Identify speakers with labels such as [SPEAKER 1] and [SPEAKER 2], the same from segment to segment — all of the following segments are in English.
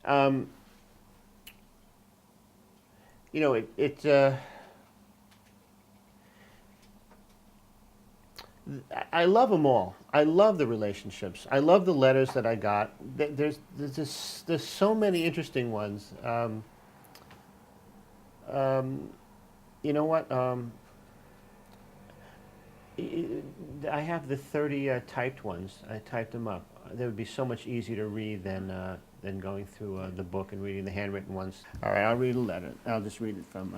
[SPEAKER 1] Um, you know, I love them all. I love the relationships. I love the letters that I got. There's so many interesting ones. Um, you know what? I have the 30 typed ones. I typed them up. They would be so much easier to read than going through the book and reading the handwritten ones. All right, I'll read a letter. I'll just read it from.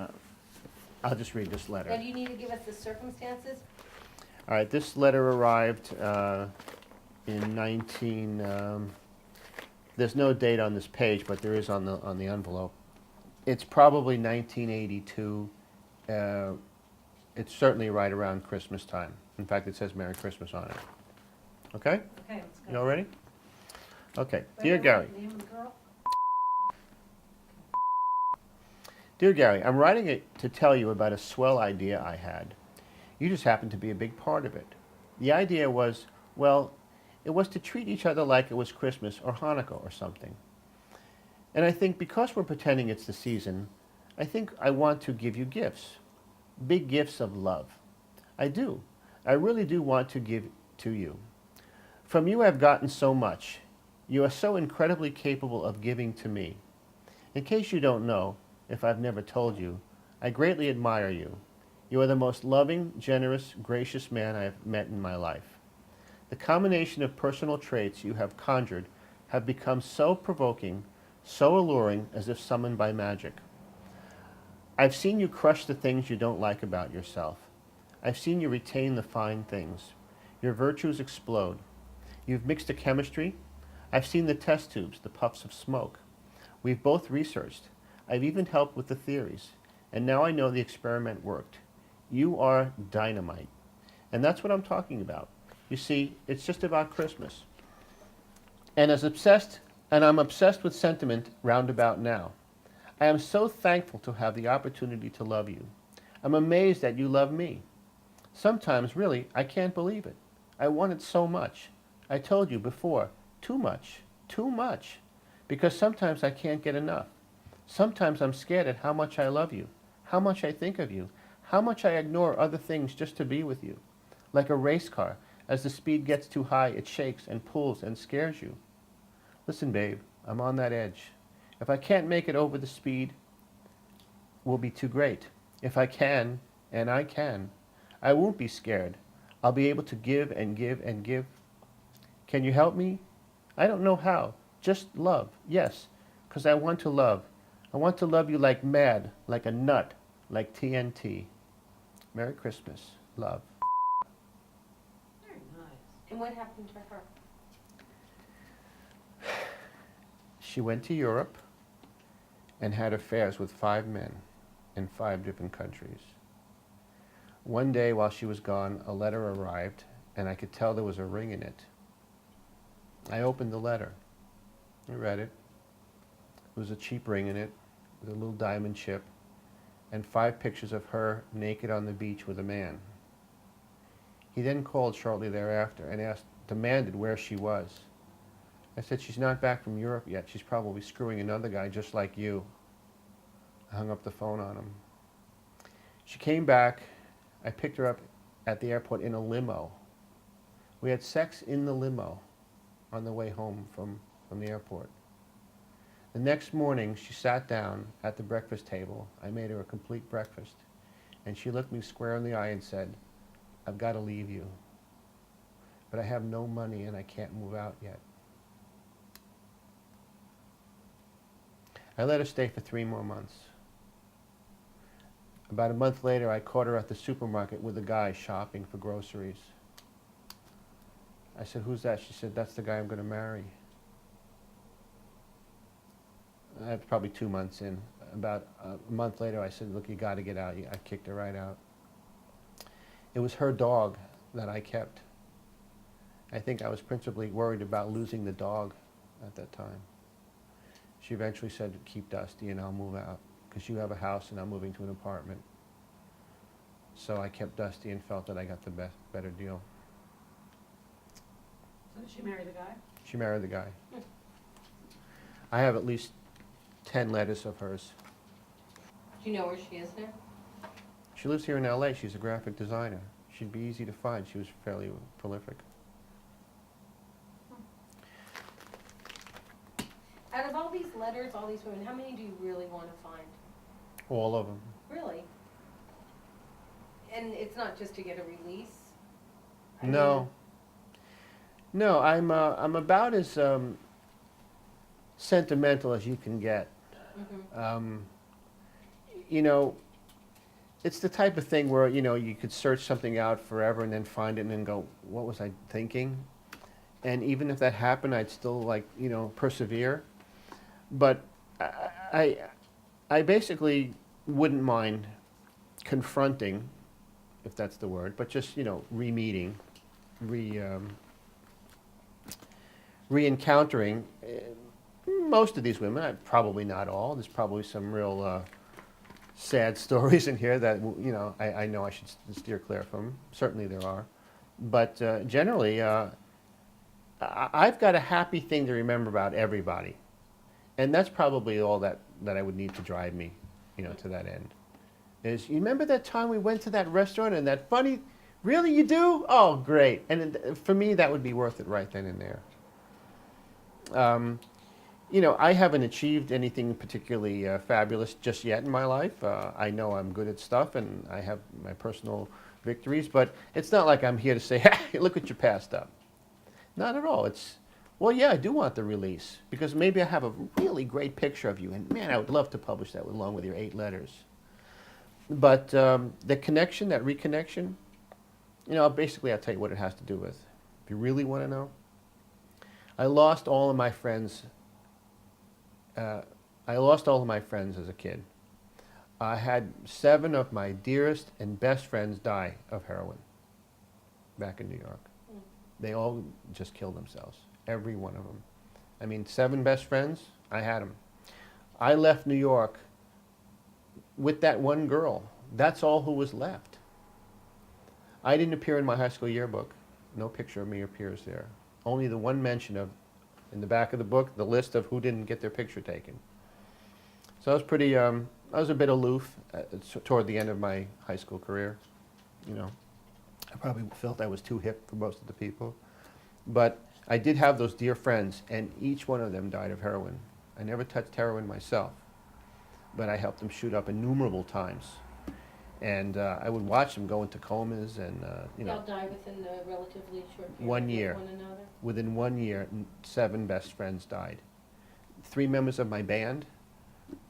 [SPEAKER 1] I'll just read this letter.
[SPEAKER 2] Now, do you need to give us the circumstances?
[SPEAKER 1] All right, this letter arrived in 19. There's no date on this page, but there is on the envelope. It's probably 1982. It's certainly right around Christmas time. In fact, it says Merry Christmas on it. Okay?
[SPEAKER 2] Okay, let's go.
[SPEAKER 1] You all ready? Okay.
[SPEAKER 2] Wait,
[SPEAKER 1] Dear
[SPEAKER 2] wait,
[SPEAKER 1] Gary.
[SPEAKER 2] wait, name of the girl?
[SPEAKER 1] Dear Gary, I'm writing it to tell you about a swell idea I had. You just happened to be a big part of it. The idea was, well, it was to treat each other like it was Christmas or Hanukkah or something. And I think because we're pretending it's the season, I think I want to give you gifts. Big gifts of love. I do. I really do want to give to you. From you I've gotten so much. You are so incredibly capable of giving to me. In case you don't know, if I've never told you, I greatly admire you. You are the most loving, generous, gracious man I have met in my life. The combination of personal traits you have conjured have become so provoking, so alluring as if summoned by magic. I've seen you crush the things you don't like about yourself. I've seen you retain the fine things. Your virtues explode. You've mixed a chemistry. I've seen the test tubes, the puffs of smoke. We've both researched. I've even helped with the theories. And now I know the experiment worked. You are dynamite. And that's what I'm talking about. You see, it's just about Christmas. And I'm obsessed with sentiment roundabout now. I am so thankful to have the opportunity to love you. I'm amazed that you love me. Sometimes, really, I can't believe it. I want it so much. I told you before, too much, too much. Because sometimes I can't get enough. Sometimes I'm scared at how much I love you, how much I think of you, how much I ignore other things just to be with you. Like a race car, as the speed gets too high, it shakes and pulls and scares you. Listen, babe, I'm on that edge. If I can't make it over the speed, will be too great. If I can, and I can, I won't be scared. I'll be able to give and give and give. Can you help me? I don't know how. Just love, yes, because I want to love. I want to love you like mad, like a nut, like TNT. Merry Christmas. Love.
[SPEAKER 2] Very nice. And what happened to her?
[SPEAKER 1] She went to Europe and had affairs with 5 men in 5 different countries. One day while she was gone, a letter arrived, and I could tell there was a ring in it. I opened the letter. I read it. There was a cheap ring in it with a little diamond chip and 5 pictures of her naked on the beach with a man. He then called shortly thereafter and demanded where she was. I said, she's not back from Europe yet. She's probably screwing another guy just like you. I hung up the phone on him. She came back. I picked her up at the airport in a limo. We had sex in the limo on the way home from the airport. The next morning, she sat down at the breakfast table. I made her a complete breakfast. And she looked me square in the eye and said, I've got to leave you. But I have no money and I can't move out yet. I let her stay for 3 more months. About a month later, I caught her at the supermarket with a guy shopping for groceries. I said, who's that? She said, that's the guy I'm going to marry. That's probably 2 months in. About a month later, I said, look, you got to get out. I kicked her right out. It was her dog that I kept. I think I was principally worried about losing the dog at that time. She eventually said, keep Dusty and I'll move out, because you have a house and I'm moving to an apartment. So I kept Dusty and felt that I got the better deal.
[SPEAKER 2] So did she marry the guy?
[SPEAKER 1] She married the guy. I have at least 10 letters of hers.
[SPEAKER 2] Do you know where she is now?
[SPEAKER 1] She lives here in LA. She's a graphic designer. She'd be easy to find. She was fairly prolific.
[SPEAKER 2] Out of all these letters, all these women, how many do you really want to find?
[SPEAKER 1] All of them.
[SPEAKER 2] Really? And it's not just to get a release? I
[SPEAKER 1] No. No, I'm about as sentimental as you can get.
[SPEAKER 2] mean,
[SPEAKER 1] You know, it's the type of thing where, you know, you could search something out forever and then find it and then go, what was I thinking? And even if that happened, I'd still, like, you know, persevere. But I basically wouldn't mind confronting, if that's the word, but just, you know, re-meeting, re-encountering most of these women. Probably not all. There's probably some real sad stories in here that, you know, I know I should steer clear from. Certainly there are. But generally, I've got a happy thing to remember about everybody. And that's probably all that I would need to drive me, you know, to that end. Is, you remember that time we went to that restaurant and that funny, really you do? Oh, great. And for me, that would be worth it right then and there. You know, I haven't achieved anything particularly fabulous just yet in my life. I know I'm good at stuff and I have my personal victories, but it's not like I'm here to say, hey, look what you passed up. Not at all. It's, well, yeah, I do want the release because maybe I have a really great picture of you, and man, I would love to publish that along with your 8 letters. But the connection, that reconnection, you know, basically I'll tell you what it has to do with. If you really want to know, I lost all of my friends. I lost all of my friends as a kid. I had 7 of my dearest and best friends die of heroin back in New York. They all just killed themselves, every one of them. I mean, 7 best friends, I had them. I left New York with that one girl. That's all who was left. I didn't appear in my high school yearbook. No picture of me appears there. Only the one mention of, in the back of the book, the list of who didn't get their picture taken. So I was pretty, I was a bit aloof toward the end of my high school career. You know, I probably felt I was too hip for most of the people. But I did have those dear friends, and each one of them died of heroin. I never touched heroin myself, but I helped them shoot up innumerable times. And I would watch them go into comas and, you know.
[SPEAKER 2] They'll die within a relatively short period
[SPEAKER 1] 1 year.
[SPEAKER 2] of one another?
[SPEAKER 1] Within 1 year, 7 best friends died. 3 members of my band,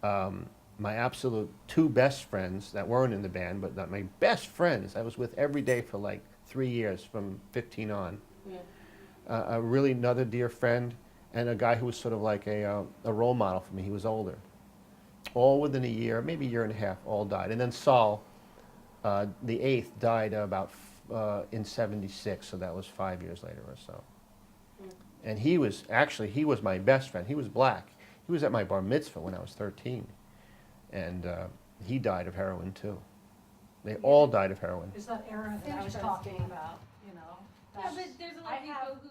[SPEAKER 1] my absolute 2 best friends that weren't in the band, but my best friends I was with every day for like 3 years from 15 on.
[SPEAKER 2] Yeah.
[SPEAKER 1] A really another dear friend, and a guy who was sort of like a role model for me. He was older. All within a year, maybe a year and a half, all died. And then Saul, the 8th, died about in 76, so that was 5 years later or so. And he was my best friend. He was black. He was at my bar mitzvah when I was 13. And he died of heroin too. They all died of heroin.
[SPEAKER 3] It's that era that I was talking about, you know.
[SPEAKER 2] Yeah, but there's a lot of people who